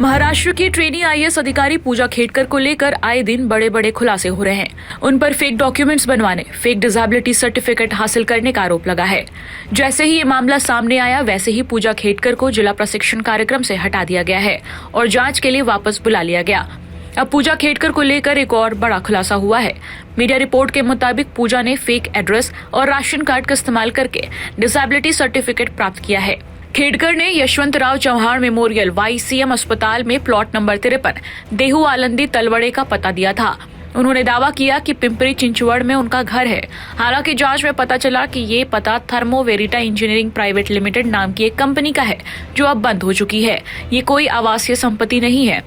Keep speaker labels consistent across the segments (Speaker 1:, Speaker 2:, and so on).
Speaker 1: महाराष्ट्र की trainee IAS अधिकारी पूजा खेडकर को लेकर आए दिन बड़े बड़े खुलासे हो रहे हैं। उन पर फेक डॉक्यूमेंट्स बनवाने, फेक डिसेबिलिटी सर्टिफिकेट हासिल करने का आरोप लगा है। जैसे ही ये मामला सामने आया वैसे ही पूजा खेडकर को जिला प्रशिक्षण कार्यक्रम से हटा दिया गया है और जांच के लिए वापस बुला लिया गया। अब पूजा खेडकर को लेकर एक और बड़ा खुलासा हुआ है। मीडिया रिपोर्ट के मुताबिक पूजा ने फेक एड्रेस और राशन कार्ड का इस्तेमाल करके डिसेबिलिटी सर्टिफिकेट प्राप्त किया है। खेडकर ने यशवंतराव चव्हाण मेमोरियल YCM अस्पताल में प्लॉट नंबर 53 देहू आलंदी तलवड़े का पता दिया था। उन्होंने दावा किया कि पिंपरी चिंचवड़ में उनका घर है। हालांकि जांच में पता चला कि ये पता थर्मो वेरिटा इंजीनियरिंग प्राइवेट लिमिटेड नाम की एक कंपनी का है जो अब बंद हो चुकी है। ये कोई आवासीय संपत्ति नहीं है।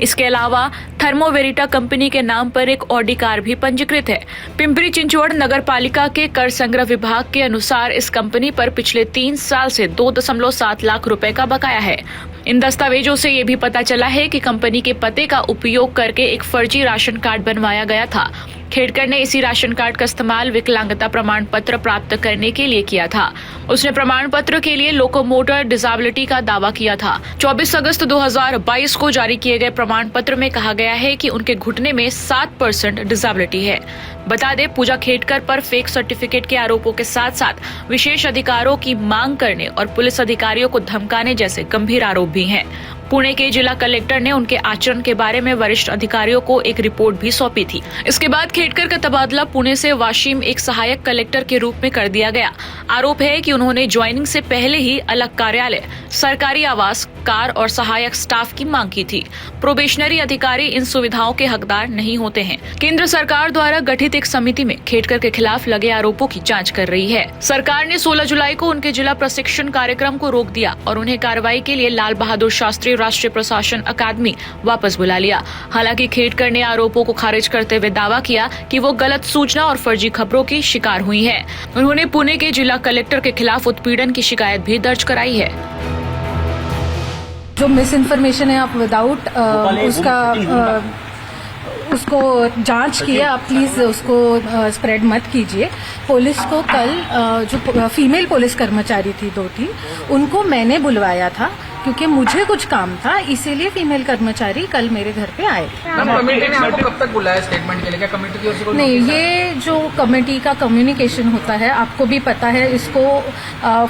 Speaker 1: इसके अलावा थर्मो वेरिटा कंपनी के नाम पर एक ऑडी कार भी पंजीकृत है। पिंपरी चिंचवड़ नगर पालिका के कर संग्रह विभाग के अनुसार इस कंपनी पर पिछले 3 साल से 2.7 लाख रुपए का बकाया है। इन दस्तावेजों से ये भी पता चला है कि कंपनी के पते का उपयोग करके एक फर्जी राशन कार्ड बनवाया गया था। खेडकर ने इसी राशन कार्ड का इस्तेमाल विकलांगता प्रमाण पत्र प्राप्त करने के लिए किया था। उसने प्रमाण पत्र के लिए लोकोमोटर डिसेबिलिटी का दावा किया था। 24 अगस्त 2022 को जारी किए गए प्रमाण पत्र में कहा गया है कि उनके घुटने में 7% डिसेबिलिटी है। बता दें, पूजा खेडकर पर फेक सर्टिफिकेट के आरोपों के साथ साथ विशेष अधिकारों की मांग करने और पुलिस अधिकारियों को धमकाने जैसे गंभीर आरोप भी हैं। पुणे के जिला कलेक्टर ने उनके आचरण के बारे में वरिष्ठ अधिकारियों को एक रिपोर्ट भी सौंपी थी। इसके बाद खेडकर का तबादला पुणे से वाशिम एक सहायक कलेक्टर के रूप में कर दिया गया। आरोप है कि उन्होंने ज्वाइनिंग से पहले ही अलग कार्यालय, सरकारी आवास, कार और सहायक स्टाफ की मांग की थी। प्रोबेशनरी अधिकारी इन सुविधाओं के हकदार नहीं होते हैं। केंद्र सरकार द्वारा गठित एक समिति में खेडकर के खिलाफ लगे आरोपों की जांच कर रही है। सरकार ने 16 जुलाई को उनके जिला प्रशिक्षण कार्यक्रम को रोक दिया और उन्हें कार्रवाई के लिए लाल बहादुर शास्त्री राष्ट्रीय प्रशासन अकादमी वापस बुला लिया। हालांकि खेडकर ने आरोपों को खारिज करते हुए दावा किया कि वो गलत सूचना और फर्जी खबरों की शिकार हुई है। उन्होंने पुणे के जिला कलेक्टर के खिलाफ उत्पीड़न की शिकायत भी दर्ज कराई है।
Speaker 2: जो मिस इन्फॉर्मेशन है आप विदाउट उसको जांच किए, आप प्लीज उसको स्प्रेड मत कीजिए। पुलिस को कल जो फीमेल पुलिस कर्मचारी थी 2-3 उनको मैंने बुलवाया था क्योंकि मुझे कुछ काम था, इसीलिए फीमेल कर्मचारी कल मेरे घर पे आए।
Speaker 3: कमेटी ने आपको कब तक बुलाया स्टेटमेंट के लिए? क्या कमेटी की ओर से?
Speaker 2: नहीं, ये जो कमेटी का कम्युनिकेशन होता है आपको भी पता है, इसको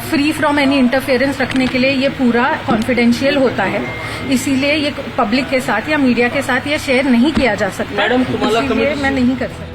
Speaker 2: फ्री फ्रॉम एनी इंटरफेरेंस रखने के लिए ये पूरा कॉन्फिडेंशियल होता है। इसीलिए ये पब्लिक के साथ या मीडिया के साथ ये शेयर नहीं किया जा सकता, इसलिए मैं नहीं कर सकती।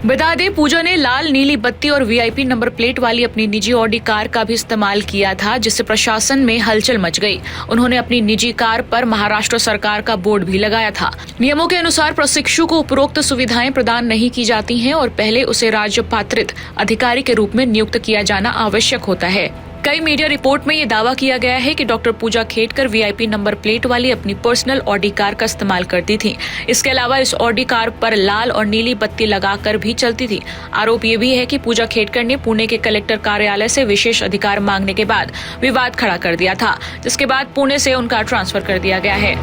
Speaker 1: बता दें, पूजा ने लाल नीली बत्ती और VIP नंबर प्लेट वाली अपनी निजी ऑडी कार का भी इस्तेमाल किया था, जिससे प्रशासन में हलचल मच गई। उन्होंने अपनी निजी कार पर महाराष्ट्र सरकार का बोर्ड भी लगाया था। नियमों के अनुसार प्रशिक्षु को उपरोक्त सुविधाएं प्रदान नहीं की जाती हैं और पहले उसे राज्य पात्रित अधिकारी के रूप में नियुक्त किया जाना आवश्यक होता है। कई मीडिया रिपोर्ट में ये दावा किया गया है कि डॉक्टर पूजा खेडकर VIP नंबर प्लेट वाली अपनी पर्सनल ऑडी कार का इस्तेमाल करती थी। इसके अलावा इस ऑडी कार पर लाल और नीली बत्ती लगाकर भी चलती थी। आरोप ये भी है कि पूजा खेडकर ने पुणे के कलेक्टर कार्यालय से विशेष अधिकार मांगने के बाद विवाद खड़ा कर दिया था, जिसके बाद पुणे से उनका ट्रांसफर कर दिया गया है।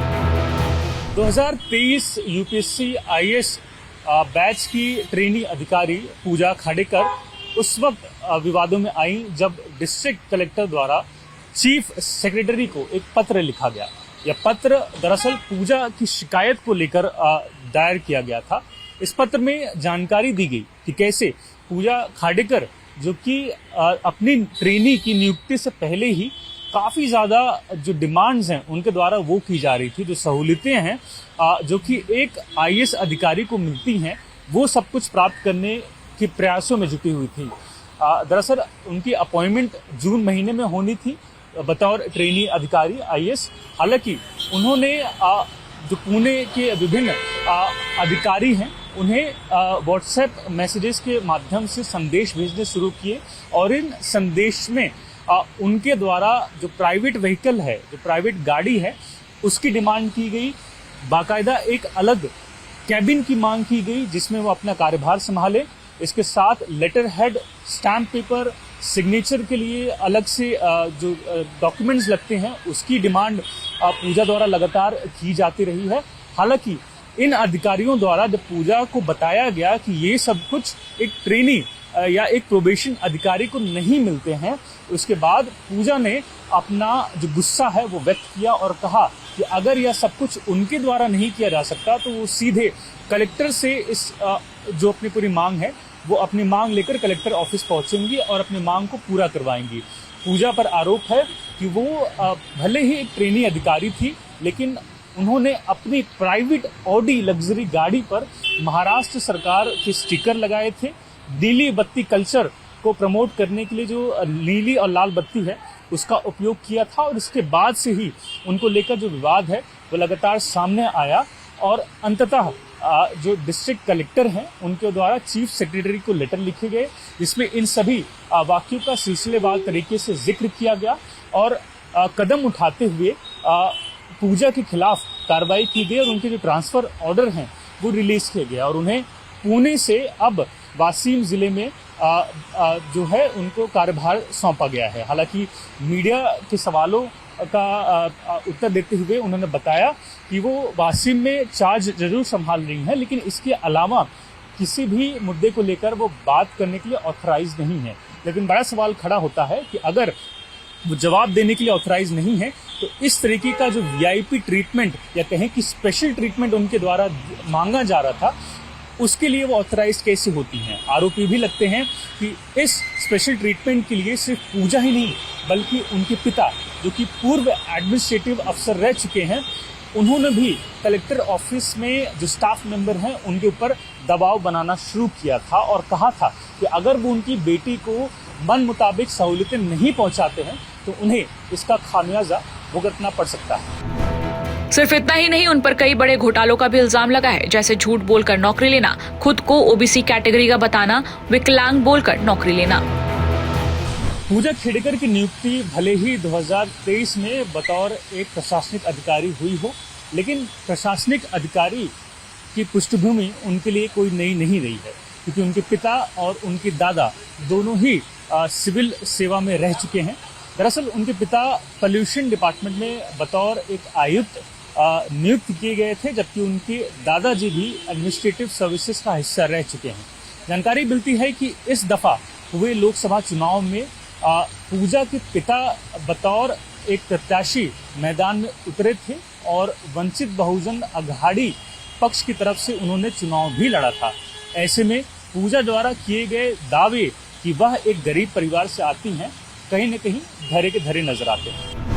Speaker 4: 2023 UPSC IAS बैच की ट्रेनी अधिकारी पूजा खेडकर उस वक्त विवादों में आई जब डिस्ट्रिक्ट कलेक्टर द्वारा चीफ सेक्रेटरी को एक पत्र लिखा गया। यह पत्र दरअसल पूजा की शिकायत को लेकर दायर किया गया था। इस पत्र में जानकारी दी गई कि कैसे पूजा खेडकर, जो कि अपनी ट्रेनी की नियुक्ति से पहले ही काफी ज्यादा जो डिमांड्स हैं उनके द्वारा वो की जा रही थी, जो सहूलियतें हैं जो कि एक IAS अधिकारी को मिलती हैं, वो सब कुछ प्राप्त करने के प्रयासों में जुटी हुई थी। दरअसल उनकी अपॉइंटमेंट जून महीने में होनी थी बतौर ट्रेनी अधिकारी IAS। हालांकि उन्होंने जो पुणे के विभिन्न अधिकारी हैं उन्हें व्हाट्सएप मैसेजेस के माध्यम से संदेश भेजने शुरू किए और इन संदेश में उनके द्वारा जो प्राइवेट व्हीकल है, जो प्राइवेट गाड़ी है, उसकी डिमांड की गई। बाकायदा एक अलग कैबिन की मांग की गई जिसमें वो अपना कार्यभार संभाले। इसके साथ letter head, stamp paper, signature के लिए अलग से जो डॉक्यूमेंट्स लगते हैं उसकी डिमांड पूजा द्वारा लगातार की जाती रही है। हालांकि इन अधिकारियों द्वारा जब पूजा को बताया गया कि ये सब कुछ एक ट्रेनी या एक प्रोबेशन अधिकारी को नहीं मिलते हैं। उसके बाद पूजा ने अपना जो गुस्सा है वो व्यक्त किया और कहा कि अगर यह सब कुछ उनके द्वारा नहीं किया जा सकता तो वो सीधे कलेक्टर से इस जो अपनी पूरी मांग है वो अपनी मांग लेकर कलेक्टर ऑफिस पहुंचेंगी और अपनी मांग को पूरा करवाएंगी। पूजा पर आरोप है कि वो भले ही एक ट्रेनी अधिकारी थी, लेकिन उन्होंने अपनी प्राइवेट ऑडी लग्जरी गाड़ी पर महाराष्ट्र सरकार के स्टिकर लगाए थे। नीली बत्ती कल्चर को प्रमोट करने के लिए जो नीली और लाल बत्ती है उसका उपयोग किया था और इसके बाद से ही उनको लेकर जो विवाद है वो लगातार सामने आया और अंततः जो डिस्ट्रिक्ट कलेक्टर हैं उनके द्वारा चीफ सेक्रेटरी को लेटर लिखे गए, जिसमें इन सभी वाक्यों का सिलसिलेवार तरीके से जिक्र किया गया और कदम उठाते हुए पूजा के खिलाफ कार्रवाई की गई और उनके जो ट्रांसफर ऑर्डर हैं वो रिलीज किए गए और उन्हें पुणे से अब वासीम जिले में जो है उनको कार्यभार सौंपा गया है। हालांकि मीडिया के सवालों का उत्तर देते हुए उन्होंने बताया कि वो वासीम में चार्ज जरूर संभाल रही हैं, लेकिन इसके अलावा किसी भी मुद्दे को लेकर वो बात करने के लिए ऑथराइज नहीं है। लेकिन बड़ा सवाल खड़ा होता है कि अगर वो जवाब देने के लिए ऑथराइज नहीं है तो इस तरीके का जो वीआईपी ट्रीटमेंट या कहें कि स्पेशल ट्रीटमेंट उनके द्वारा मांगा जा रहा था उसके लिए वो ऑथराइज कैसे होती हैं। आरोपी भी लगते हैं कि इस स्पेशल ट्रीटमेंट के लिए सिर्फ पूजा ही नहीं बल्कि उनके पिता जो कि पूर्व एडमिनिस्ट्रेटिव अफसर रह चुके हैं उन्होंने भी कलेक्टर ऑफिस में जो स्टाफ मेंबर हैं उनके ऊपर दबाव बनाना शुरू किया था और कहा था कि अगर वो उनकी बेटी को मन मुताबिक सहूलियतें नहीं पहुंचाते हैं तो उन्हें इसका खामियाजा भुगतना पड़ सकता है।
Speaker 1: सिर्फ इतना ही नहीं, उन पर कई बड़े घोटालों का भी इल्जाम लगा है, जैसे झूठ बोलकर नौकरी लेना, खुद को ओबीसी कैटेगरी का बताना, विकलांग बोलकर नौकरी लेना।
Speaker 4: पूजा खेड़ेकर की नियुक्ति भले ही 2023 में बतौर एक प्रशासनिक अधिकारी हुई हो, लेकिन प्रशासनिक अधिकारी की पृष्ठभूमि उनके लिए कोई नई नहीं रही है, क्योंकि उनके पिता और उनके दादा दोनों ही सिविल सेवा में रह चुके हैं। दरअसल उनके पिता पोल्यूशन डिपार्टमेंट में बतौर एक आयुक्त नियुक्त किए गए थे, जबकि उनके दादाजी भी एडमिनिस्ट्रेटिव सर्विसेज का हिस्सा रह चुके हैं। जानकारी मिलती है कि इस दफा हुए लोकसभा चुनाव में पूजा के पिता बतौर एक प्रत्याशी मैदान में उतरे थे और वंचित बहुजन अघाड़ी पक्ष की तरफ से उन्होंने चुनाव भी लड़ा था। ऐसे में पूजा द्वारा किए गए दावे कि वह एक गरीब परिवार से आती हैं कहीं न कहीं धरे के धरे नजर आते हैं।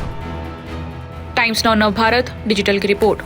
Speaker 1: टाइम्स नाउ नव भारत डिजिटल की रिपोर्ट।